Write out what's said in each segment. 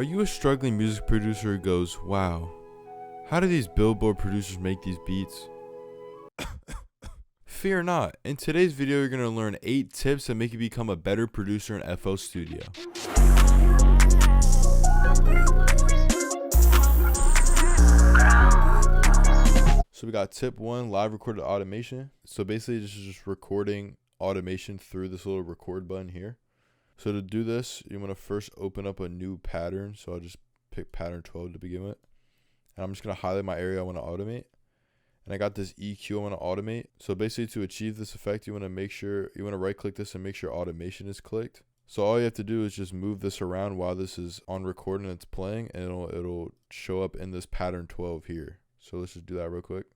Are you a struggling music producer who goes, wow, how do these Billboard producers make these beats? Fear not. In today's video, you're going to learn 8 tips that make you become a better producer in FL Studio. So we got tip 1, live recorded automation. So basically this is just recording automation through this little record button here. So to do this, you want to first open up a new pattern. So I'll just pick pattern 12 to begin with. And I'm just going to highlight my area I want to automate. And I got this EQ I want to automate. So basically to achieve this effect, you want to right click this and make sure automation is clicked. So all you have to do is just move this around while this is on record and it's playing, and it'll show up in this pattern 12 here. So let's just do that real quick.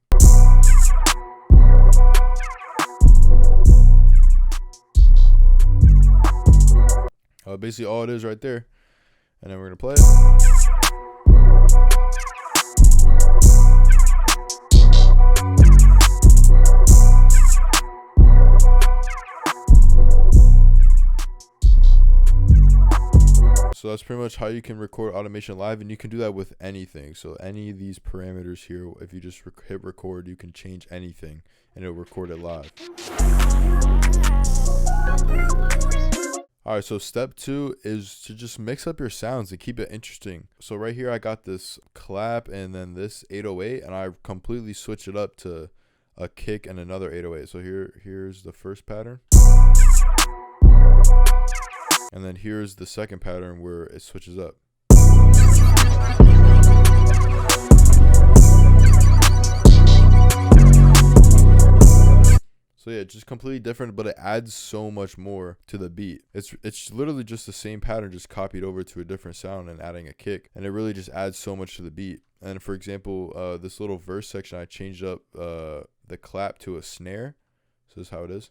Basically all it is right there, and then we're gonna play it. So that's pretty much how you can record automation live, and you can do that with anything. So any of these parameters here, if you just hit record, you can change anything and it'll record it live. Alright, so step 2 is to just mix up your sounds and keep it interesting. So right here I got this clap and then this 808, and I completely switched it up to a kick and another 808. So here's the first pattern. And then here's the second pattern where it switches up. So yeah, just completely different, but it adds so much more to the beat. It's literally just the same pattern, just copied over to a different sound and adding a kick. And it really just adds so much to the beat. And for example, this little verse section, I changed up the clap to a snare. So this is how it is.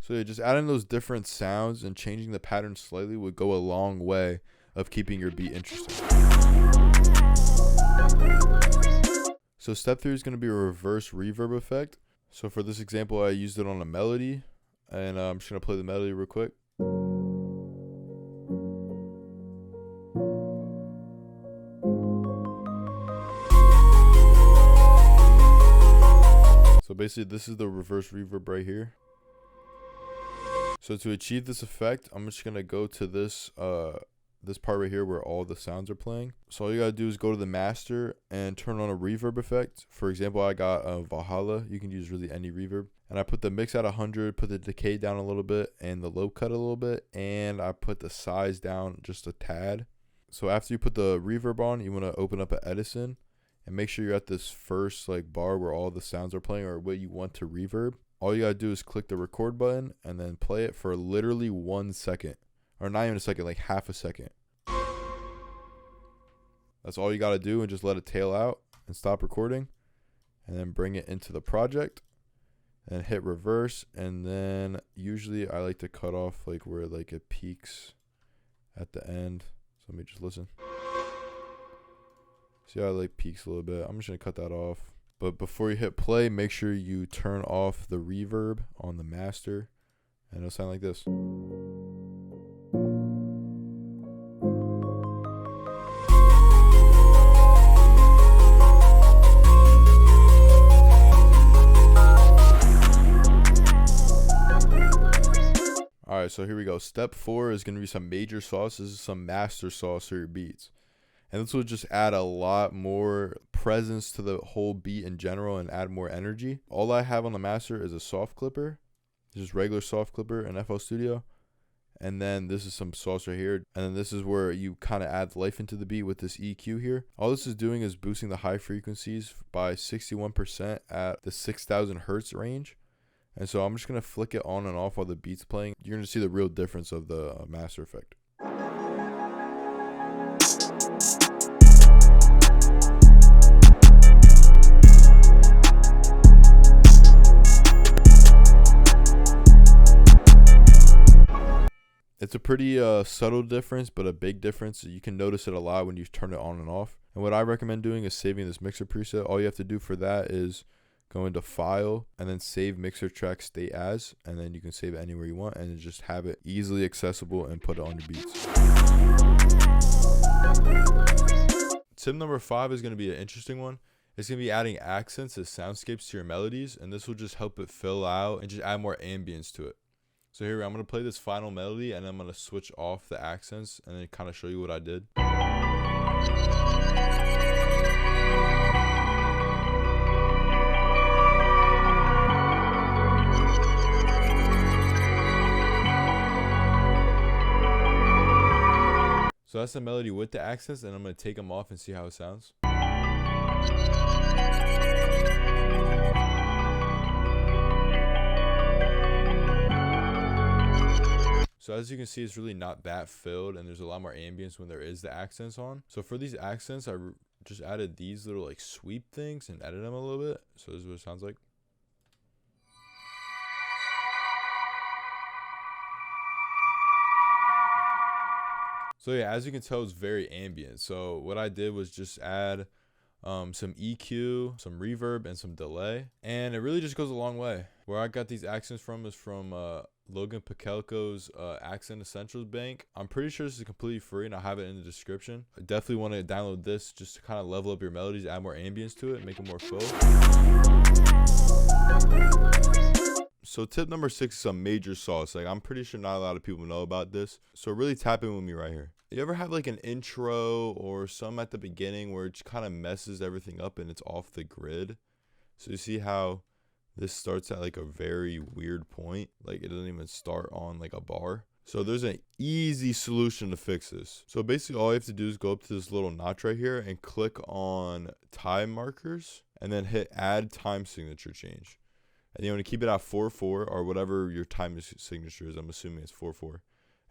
So yeah, just adding those different sounds and changing the pattern slightly would go a long way of keeping your beat interesting. So step 3 is going to be a reverse reverb effect. So for this example, I used it on a melody, and I'm just going to play the melody real quick. So basically this is the reverse reverb right here. So to achieve this effect, I'm just going to go to this this part right here where all the sounds are playing. So all you got to do is go to the master and turn on a reverb effect. For example, I got a Valhalla. You can use really any reverb. And I put the mix at 100, put the decay down a little bit, and the low cut a little bit. And I put the size down just a tad. So after you put the reverb on, you want to open up an Edison. And make sure you're at this first bar where all the sounds are playing or what you want to reverb. All you gotta do is click the record button and then play it for literally 1 second. Or not even a second, like half a second. That's all you gotta do, and just let it tail out and stop recording. And then bring it into the project and hit reverse. And then usually I like to cut off where it peaks at the end. So let me just listen. See how it peaks a little bit? I'm just gonna cut that off. But before you hit play, make sure you turn off the reverb on the master, and it'll sound like this. Alright, so here we go. Step 4 is going to be some major sauce. This is some master sauce for your beats. And this will just add a lot more presence to the whole beat in general and add more energy. All I have on the master is a soft clipper. Just regular soft clipper in FL Studio. And then this is some sauce right here. And then this is where you kind of add life into the beat with this EQ here. All this is doing is boosting the high frequencies by 61% at the 6,000 hertz range. And so I'm just going to flick it on and off while the beat's playing. You're going to see the real difference of the master effect. It's a pretty subtle difference, but a big difference. You can notice it a lot when you turn it on and off. And what I recommend doing is saving this mixer preset. All you have to do for that is go into file, and then save mixer track state as, and then you can save it anywhere you want and just have it easily accessible and put it on your beats. Tip number 5 is going to be an interesting one. It's going to be adding accents as soundscapes to your melodies, and this will just help it fill out and just add more ambience to it. So here I'm going to play this final melody, and I'm going to switch off the accents and then kind of show you what I did. So that's the melody with the accents, and I'm going to take them off and see how it sounds. So as you can see, it's really not that filled, and there's a lot more ambience when there is the accents on. So for these accents, I just added these little like sweep things and edited them a little bit. So this is what it sounds like. So yeah, as you can tell, it's very ambient. So what I did was just add some EQ, some reverb, and some delay, and it really just goes a long way. Where I got these accents from is from Logan Pekelko's Accent Essentials Bank. I'm pretty sure this is completely free, and I'll have it in the description. I definitely want to download this just to kind of level up your melodies, add more ambience to it, make it more full. So tip number 6 is some major sauce. Like, I'm pretty sure not a lot of people know about this. So really tap in with me right here. You ever have like an intro or some at the beginning where it just kind of messes everything up and it's off the grid? So you see how this starts at like a very weird point. Like it doesn't even start on like a bar. So there's an easy solution to fix this. So basically all you have to do is go up to this little notch right here and click on time markers and then hit add time signature change. And you want to keep it at 4/4 or whatever your time signature is. I'm assuming it's 4/4,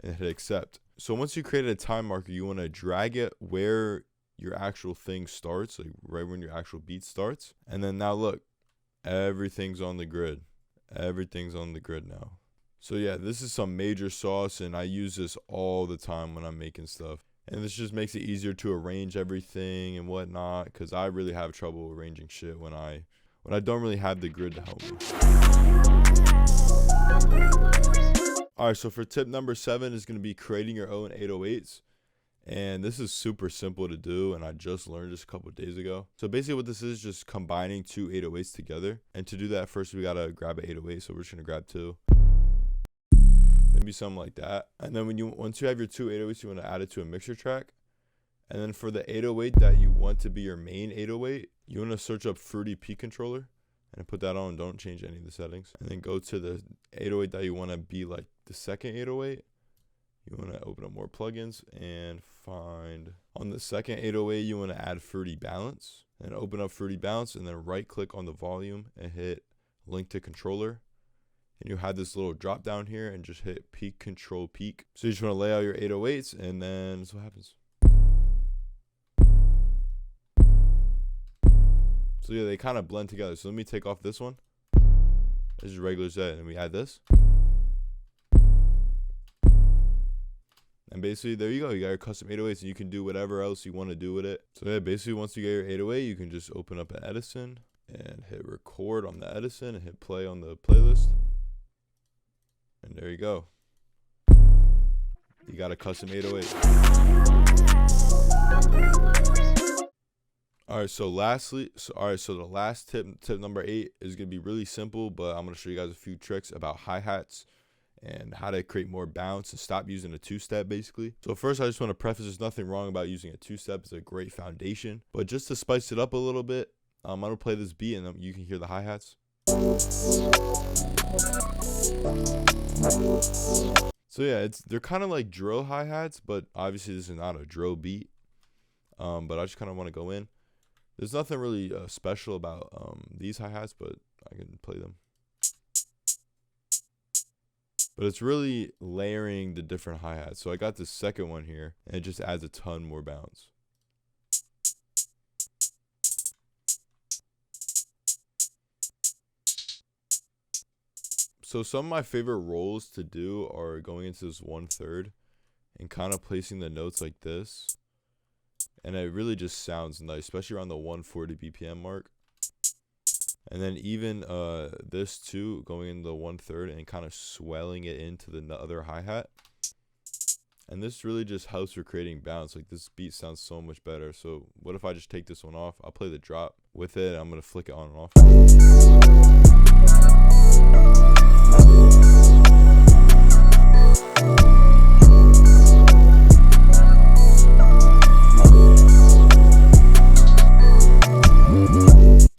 and hit accept. So once you created a time marker, you want to drag it where your actual thing starts, like right when your actual beat starts. And then now look, everything's on the grid. Everything's on the grid now. So yeah, this is some major sauce, and I use this all the time when I'm making stuff. And this just makes it easier to arrange everything and whatnot, because I really have trouble arranging shit when I don't really have the grid to help me. Alright, so for tip number 7 is going to be creating your own 808s. And this is super simple to do, and I just learned this a couple of days ago. So basically what this is just combining 2 808s together. And to do that, first we got to grab an 808, so we're just going to grab 2. Maybe something like that. And then once you have your 2 808s, you want to add it to a mixer track. And then for the 808 that you want to be your main 808, you want to search up Fruity Peak Controller and put that on. Don't change any of the settings. And then go to the 808 that you want to be like the second 808. You want to open up more plugins and find on the second 808, you want to add Fruity Balance. And open up Fruity Balance and then right click on the volume and hit link to controller. And you have this little drop down here and just hit peak control peak. So you just want to lay out your 808s, and then that's what happens. So yeah, they kind of blend together. So let me take off this one. This is regular Z, and we add this. And basically, there you go. You got your custom 808s, and you can do whatever else you want to do with it. So yeah, basically, once you get your 808, you can just open up an Edison and hit record on the Edison and hit play on the playlist. And there you go. You got a custom 808. Alright, so the last tip number 8 is going to be really simple, but I'm going to show you guys a few tricks about hi-hats and how to create more bounce and stop using a 2-step basically. So first, I just want to preface there's nothing wrong about using a 2-step. It's a great foundation, but just to spice it up a little bit, I'm going to play this beat and then you can hear the hi-hats. So yeah, they're kind of like drill hi-hats, but obviously this is not a drill beat. But I just kind of want to go in. There's nothing really special about these hi-hats, but I can play them. But it's really layering the different hi-hats. So I got this second one here, and it just adds a ton more bounce. So some of my favorite rolls to do are going into this 1/3 and kind of placing the notes like this. And it really just sounds nice, especially around the 140 BPM mark. And then even this too, going in the 1/3 and kind of swelling it into the other hi-hat. And this really just helps for creating bounce. Like, this beat sounds so much better. So what if I just take this one off? I'll play the drop with it. I'm gonna flick it on and off.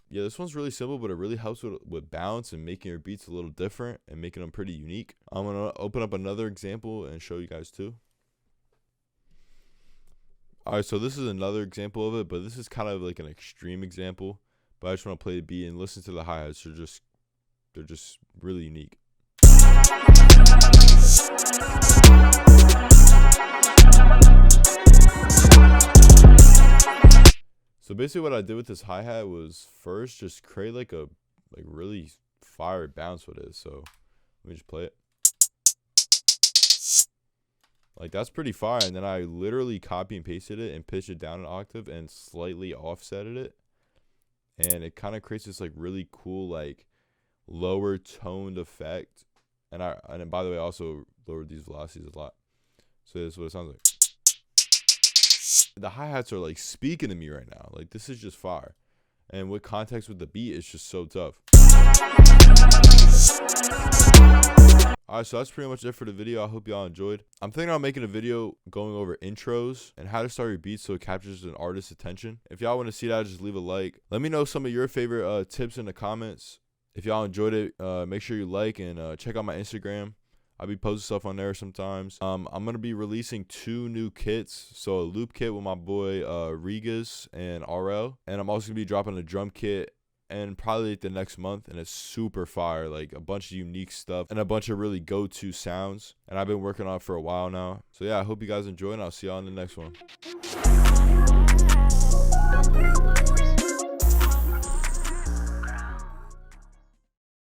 Yeah, this one's really simple, but it really helps with bounce and making your beats a little different and making them pretty unique. I'm gonna open up another example and show you guys too. Alright, so this is another example of it, but this is kind of like an extreme example. But I just want to play the beat and listen to the hi-hats. They're just really unique. So basically what I did with this hi-hat was first just create like a really fire bounce with it. So let me just play it. Like, that's pretty fire. And then I literally copy and pasted it and pitched it down an octave and slightly offsetted it. And it kind of creates this like really cool like lower toned effect. And by the way, I also lowered these velocities a lot. So this is what it sounds like. The hi-hats are like speaking to me right now. Like, this is just fire. And with context with the beat, it's just so tough. Alright, so that's pretty much it for the video. I hope y'all enjoyed. I'm thinking about making a video going over intros and how to start your beats so it captures an artist's attention. If y'all want to see that, just leave a like. Let me know some of your favorite tips in the comments. If y'all enjoyed it, make sure you like and check out my Instagram. I'll be posting stuff on there sometimes. I'm going to be releasing 2 new kits. So a loop kit with my boy Regas and RL. And I'm also going to be dropping a drum kit and probably like the next month, and it's super fire. Like, a bunch of unique stuff and a bunch of really go-to sounds. And I've been working on it for a while now. So yeah, I hope you guys enjoy, and I'll see y'all in the next one.